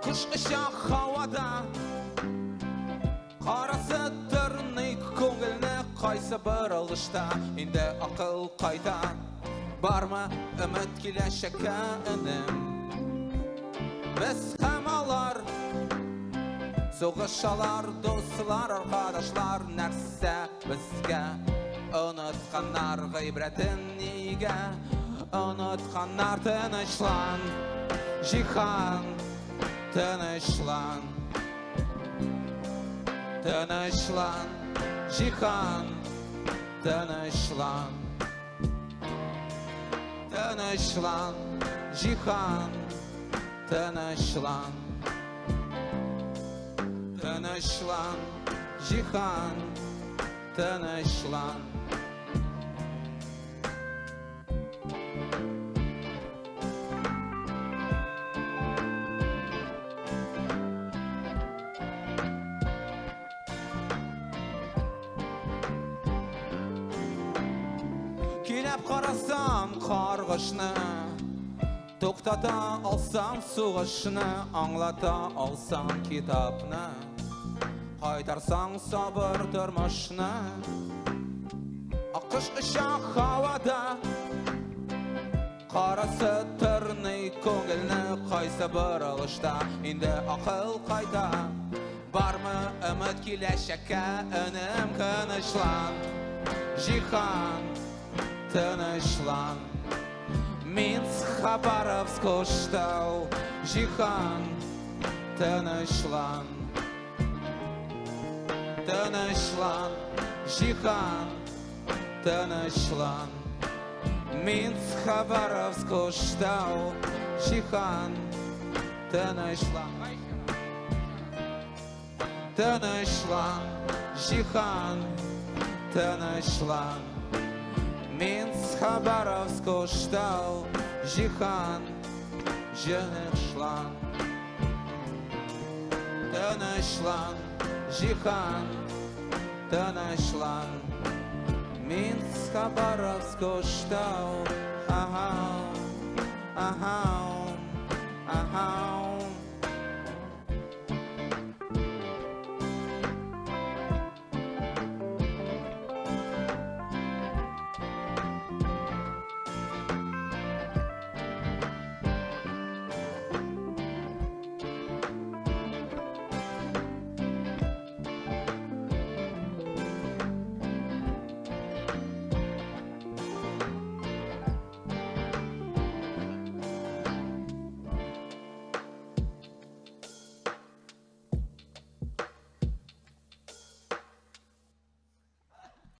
Құш ұшақ хауада, қарасы түрнік көңіліне қайсы бір алышта, енді ақыл қайта. Бар ма үміт келешекке інім? Біз хамалар, соғышалар, достылар, арқадашлар, нәрсе бізге. Ұнытқанар ғибретін неге, ұнытқанар тынышлан, жихан, тынышлан, тынышлан, жихан, тынышлан, тынышлан, жихан, тынышлан, тынышлан, жихан, тынышлан. Келеп қарасам қарғышны, тоқтата алсам суғышны, аңлата алсам китапны, қайтарсаң сабыр тұрмышны. Аққыш ұшақ хауада, қарасы түрней көңілні, қайсы бір алышта, енді ақыл қайта. Бар ма үміт келешекке үнім? Тынышлан, жихан, тынышлан. Минск, Хабаровск, Көктау, жихан, тынышлан, тынышлан, жихан, тынышлан. Минск, Хабаровск, Көктау, жихан, тынышлан, тынышлан, жихан, тынышлан. Минск, Хабаровск, Көктау, жихан, тынышлан, тынышлан, жихан, тынышлан. Минск, Хабаровск, Көктау, аха, аха.